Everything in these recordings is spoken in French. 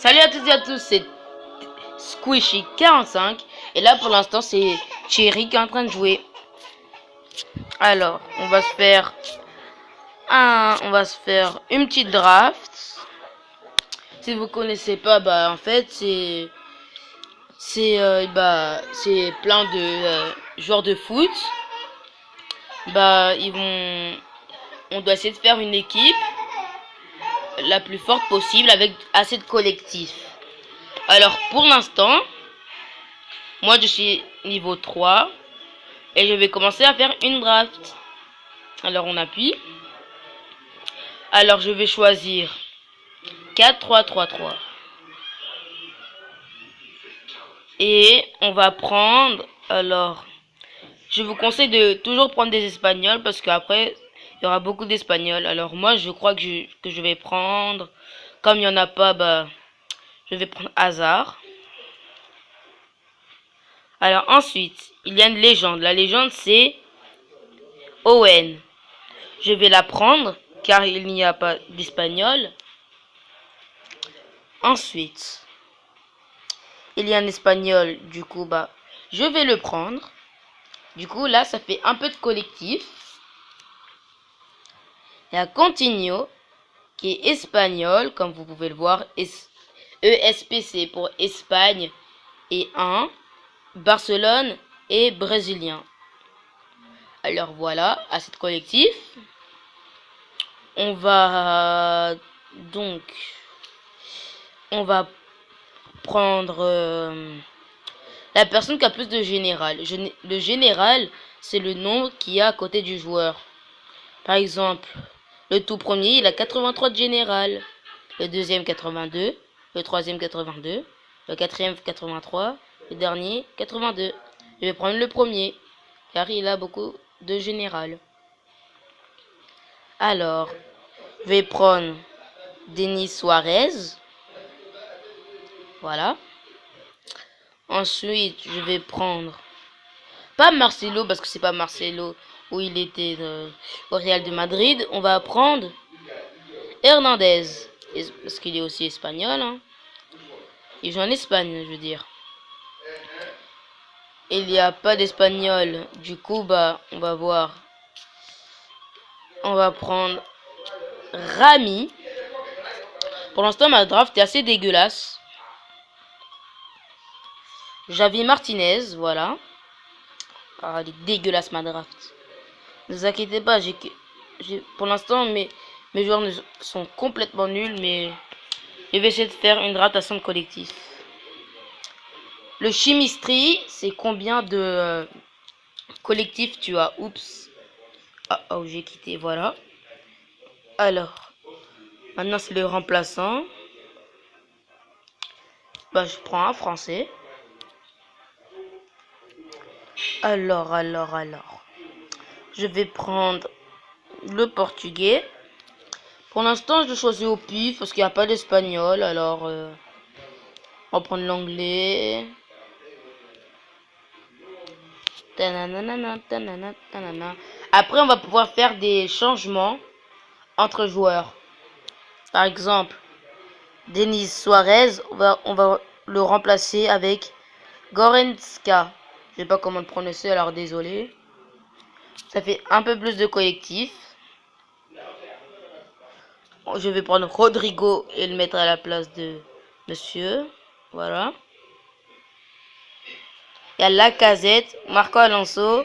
Salut à toutes et à tous, c'est Squishy45 et là pour l'instant c'est Thierry qui est en train de jouer. Alors, on va se faire une petite draft. Si vous connaissez pas, bah en fait c'est plein de joueurs de foot. On doit essayer de faire une équipe la plus forte possible avec assez de collectifs. Alors pour l'instant, moi je suis niveau 3 et je vais commencer à faire une draft. Alors on appuie. Alors je vais choisir 4-3-3-3. Et on va prendre, alors je vous conseille de toujours prendre des espagnols parce qu'après il y aura beaucoup d'espagnols. Alors moi je crois que je vais prendre, comme il n'y en a pas, bah je vais prendre hasard. Alors ensuite, il y a une légende. La légende c'est Owen. Je vais la prendre car il n'y a pas d'espagnol. Ensuite, il y a un espagnol, du coup bah je vais le prendre. Du coup là ça fait un peu de collectif. Il y a Continuo qui est espagnol, comme vous pouvez le voir, ESPC pour Espagne et 1, Barcelone et brésilien. Alors voilà, assez de collectif. On va prendre la personne qui a plus de général. Le général, c'est le nombre qu'il y a à côté du joueur. Par exemple, le tout premier, il a 83 de général. Le deuxième, 82. Le troisième, 82. Le quatrième, 83. Le dernier, 82. Je vais prendre le premier, car il a beaucoup de général. Alors, je vais prendre Denis Suarez. Voilà. Ensuite, je vais prendre... pas Marcelo, parce que c'est pas Marcelo où il était au Real de Madrid. On va prendre Hernandez, parce qu'il est aussi espagnol. Hein. Il joue en Espagne, je veux dire. Il n'y a pas d'espagnol. Du coup, bah, on va voir. On va prendre Rami. Pour l'instant, ma draft est assez dégueulasse. Javi Martinez, voilà. Ah, elle est dégueulasse ma draft. Ne vous inquiétez pas, pour l'instant mes joueurs sont complètement nuls, mais je vais essayer de faire une draft à son collectif. Le chimistry, c'est combien de collectifs tu as? Oups. Oh, j'ai quitté, voilà. Alors, maintenant c'est le remplaçant. Bah, je prends un français. Alors. Je vais prendre le portugais. Pour l'instant, je choisis au pif parce qu'il n'y a pas d'espagnol. Alors, on va prendre l'anglais. Après, on va pouvoir faire des changements entre joueurs. Par exemple, Denis Suarez, on va le remplacer avec Goretzka. Je sais pas comment le prononcer, alors désolé. Ça fait un peu plus de collectif. Je vais prendre Rodrigo et le mettre à la place de Monsieur. Voilà. Il y a Lacazette, Marco Alonso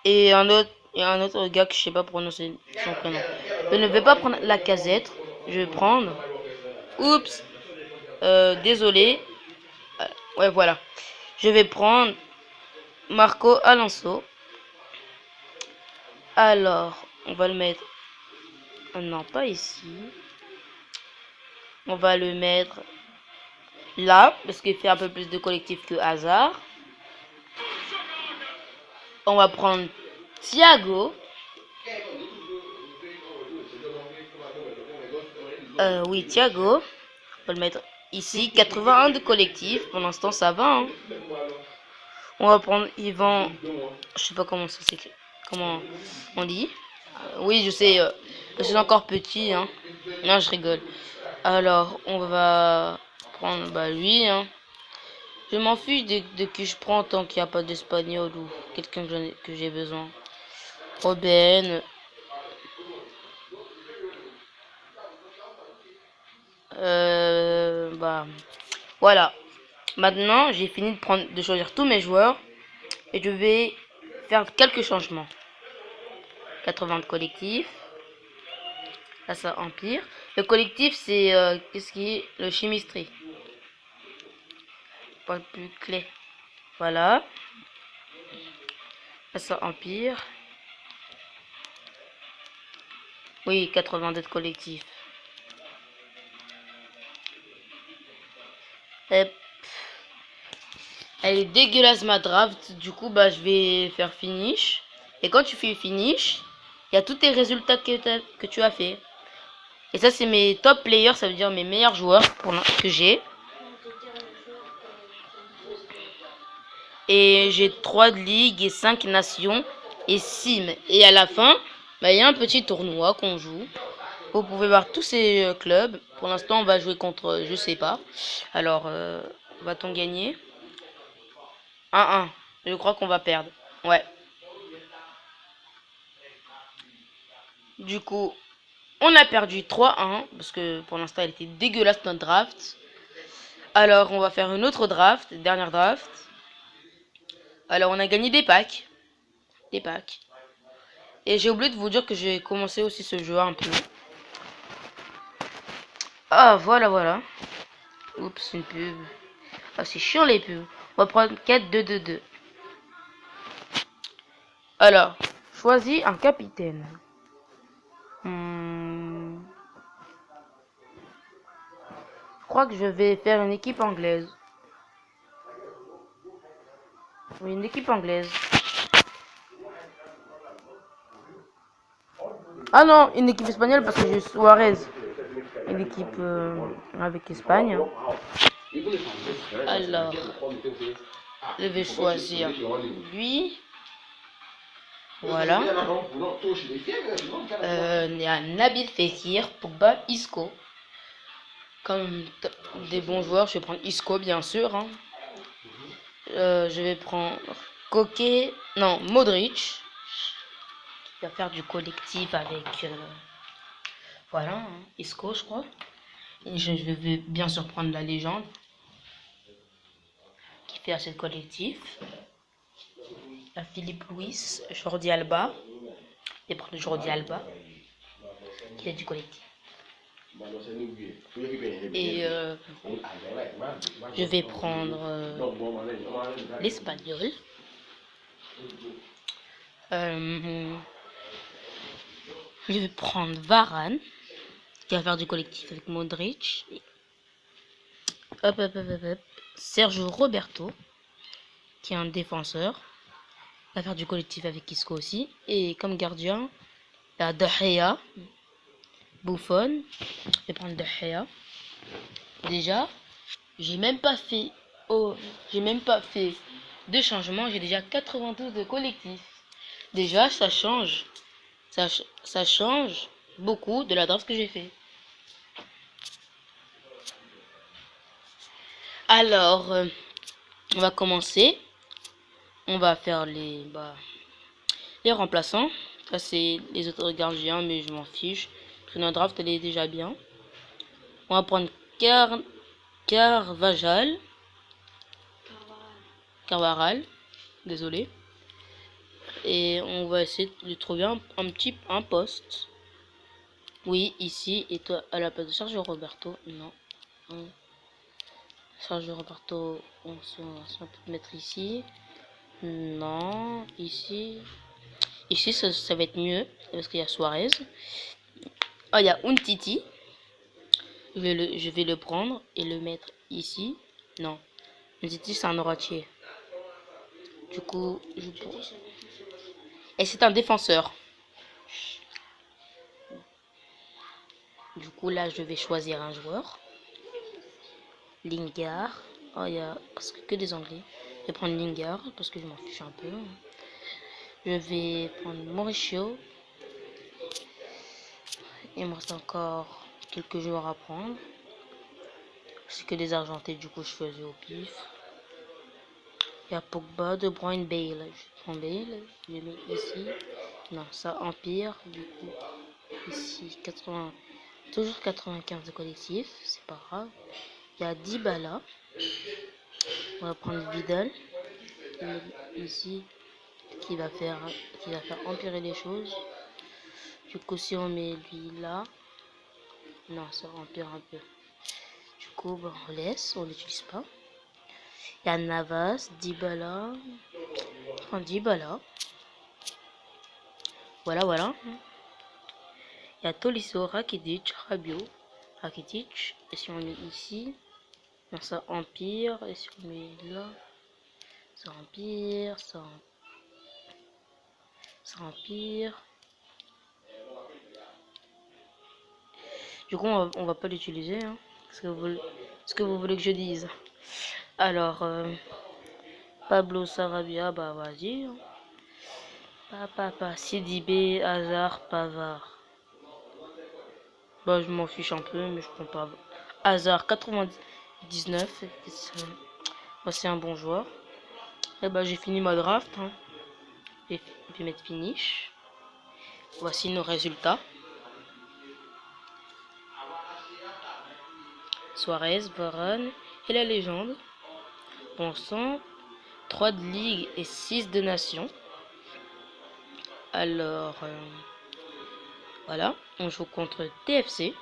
et un autre gars que je sais pas prononcer son prénom. Je ne vais pas prendre Lacazette. Je vais prendre... Oups. Désolé. Ouais, voilà. Je vais prendre Marco Alonso. Alors, on va le mettre... non, pas ici. On va le mettre là, parce qu'il fait un peu plus de collectif que hasard. On va prendre Thiago. Oui, Thiago. On va le mettre ici. 81 de collectif. Pour l'instant, ça va. Hein. On va prendre Yvan. Je sais pas comment ça s'écrit. Comment on dit. Oui, je sais. Je suis encore petit. Hein. Non, je rigole. Alors, on va prendre bah, lui. Hein. Je m'en fiche de qui je prends tant qu'il n'y a pas d'espagnol ou quelqu'un que j'ai besoin. Robin. Bah, voilà. Maintenant, j'ai fini de choisir tous mes joueurs. Et je vais faire quelques changements. 80 de collectif. Là, ça empire. Le collectif, c'est qu'est-ce qui est le chimistry. Pas le plus clé. Voilà. Là, ça empire. Oui, 82 de collectif. Hop. Elle est dégueulasse ma draft. Du coup, bah, je vais faire finish. Et quand tu fais finish, il y a tous tes résultats que tu as fait. Et ça, c'est mes top players, ça veut dire mes meilleurs joueurs que j'ai. Et j'ai 3 de ligue et 5 nations et sim. Et à la fin, bah, il y a un petit tournoi qu'on joue. Vous pouvez voir tous ces clubs. Pour l'instant, on va jouer contre, je sais pas. Alors, va-t-on gagner? 1-1. Je crois qu'on va perdre. Ouais. Du coup, on a perdu 3-1. Parce que pour l'instant, elle était dégueulasse notre draft. Alors, on va faire une autre draft. Dernière draft. Alors, on a gagné des packs. Des packs. Et j'ai oublié de vous dire que j'ai commencé aussi ce jeu un peu. Ah, voilà. Oups, une pub. Ah, c'est chiant les pubs. On va prendre 4-2-2-2. Alors, choisis un capitaine. Je crois que je vais faire une équipe anglaise. Oui, une équipe anglaise. Ah non, une équipe espagnole parce que j'ai Suarez. Une équipe avec Espagne. Alors, je vais choisir lui. Voilà. Il y a Nabil Fekir, Pogba, Isco. Comme des bons joueurs, je vais prendre Isco bien sûr. Hein. Je vais prendre Koke, non, Modric. Qui va faire du collectif avec... voilà, hein, Isco je crois. Et je vais bien sûr prendre la légende. Qui fait assez de collectif. La Philippe Louis, Jordi Alba. Je vais prendre Jordi Alba. Qui fait du collectif. Et je vais prendre l'espagnol. Je vais prendre Varane, qui va faire du collectif avec Modric. Hop. Sergio Roberto, qui est un défenseur. Il va faire du collectif avec Isco aussi. Et comme gardien, il y a De Gea, Buffon. Je vais prendre De Gea. Déjà, j'ai même pas fait de changement. J'ai déjà 92 de collectif. Déjà, ça change. Ça change beaucoup de la draft que j'ai fait. Alors, on va commencer. On va faire les remplaçants. Ça, c'est les autres gardiens, mais je m'en fiche. Parce que notre draft, elle est déjà bien. On va prendre Carvaral. Désolé. Et on va essayer de trouver un poste. Oui, ici. Et toi, à la place de Sergio Roberto. Non. Sergio Roberto, on peut mettre ici. Non, ici. Ici, ça va être mieux. Parce qu'il y a Suarez. Ah, il y a Umtiti. Je vais le prendre et le mettre ici. Non. Umtiti, c'est un droitier. Du coup, et c'est un défenseur. Du coup, là, je vais choisir un joueur. Lingard. Oh, il y a presque que des anglais. Je vais prendre Lingard parce que je m'en fiche un peu. Je vais prendre Mauricio. Il me reste encore quelques joueurs à prendre. C'est que des argentés, du coup je faisais au pif. Il y a Pogba, De Bruyne, Bale. Je prends Bale, je le mets ici. Non, ça Empire, du coup ici 80, toujours 95 de collectif, c'est pas grave. Il y a Dybala. On va prendre Vidal ici qui va faire empirer les choses. Du coup si on met lui là, non ça empire un peu. Du coup bah, on laisse, on l'utilise pas. Il y a Navas, Dybala, prends Dybala. Voilà. Il y a Tolisso, Rakitic, Rabiot, Rakitic. Et si on met ici, non, ça empire. Et si on met là, ça empire, ça empire. Du coup, on va pas l'utiliser. Hein. Ce que vous voulez que je dise. Alors, Pablo Sarabia, bah vas-y. Hein. Sidibé, Hazard, Pavard. Bah, je m'en fiche un peu, mais je prends pas. Hazard, 99. Bah, c'est un bon joueur. Et bah, j'ai fini ma draft. Hein. Je vais mettre finish. Voici nos résultats. Suarez, Varane et la légende. Bon sang, 3 de ligue et 6 de nation. Alors, voilà, on joue contre TFC.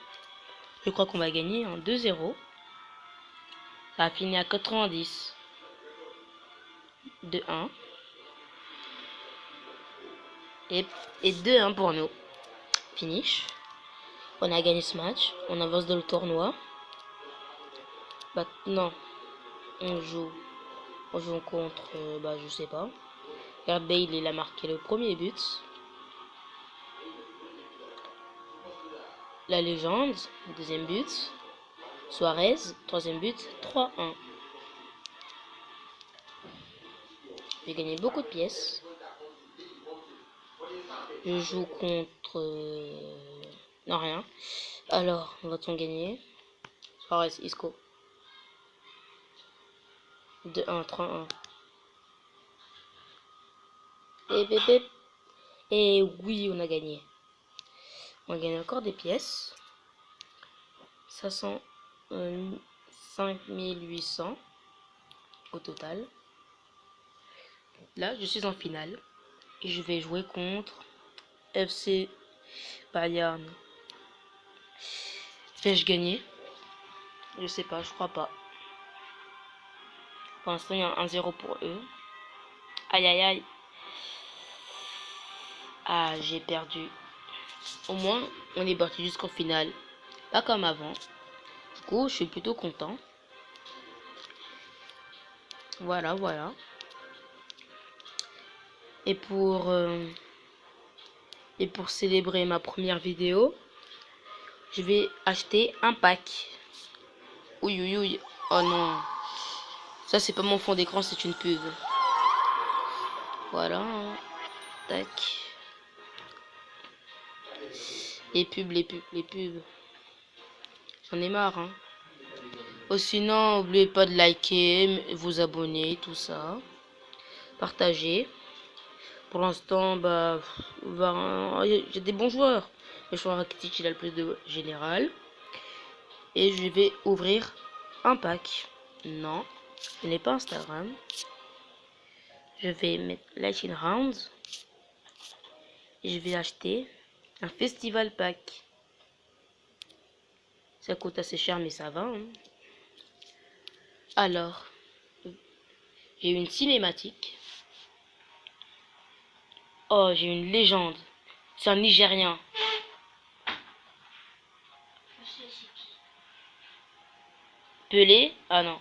Je crois qu'on va gagner en 2-0. Ça a fini à 90. 2-1. Et 2-1 pour nous. Finish. On a gagné ce match. On avance dans le tournoi. Maintenant, on joue contre, je sais pas. Gareth Bale, il a marqué le premier but. La légende, deuxième but. Suarez, troisième but, 3-1. J'ai gagné beaucoup de pièces. Je joue contre... non, rien. Alors, on va-t-on gagner? Suarez, Isco. 2-1, 3-1. Et oui, on a gagné. On a gagné encore des pièces. 5800 au total. Là, je suis en finale. Et je vais jouer contre FC Bayern. Vais-je gagner? Je sais pas, je crois pas. Pour l'instant, il y a 1-0 pour eux. Aïe aïe aïe. Ah, j'ai perdu. Au moins, on est parti jusqu'au final. Pas comme avant. Du coup, je suis plutôt content. Voilà. Et pour célébrer ma première vidéo, je vais acheter un pack. Oui. Oh non. Ça, c'est pas mon fond d'écran, c'est une pub. Voilà. Tac. Les pubs. J'en ai marre, hein. Oh, sinon, n'oubliez pas de liker, vous abonner, tout ça. Partager. Pour l'instant, j'ai des bons joueurs. Le joueur Rakitic, il a le plus de général. Et je vais ouvrir un pack. Non, ce n'est pas Instagram. Je vais mettre Lightning Rounds. Et je vais acheter un festival pack. Ça coûte assez cher, mais ça va. Hein. Alors, j'ai une cinématique. Oh, j'ai une légende. C'est un Nigérien. Pelé? Ah non.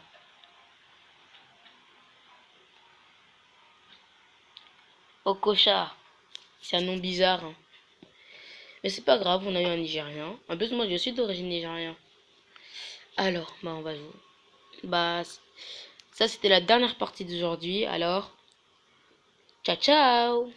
Okocha. C'est un nom bizarre. Hein. Mais c'est pas grave, on a eu un Nigérien. En plus, moi, je suis d'origine nigérienne. Alors, on va jouer. Ça, c'était la dernière partie d'aujourd'hui. Alors, ciao, ciao!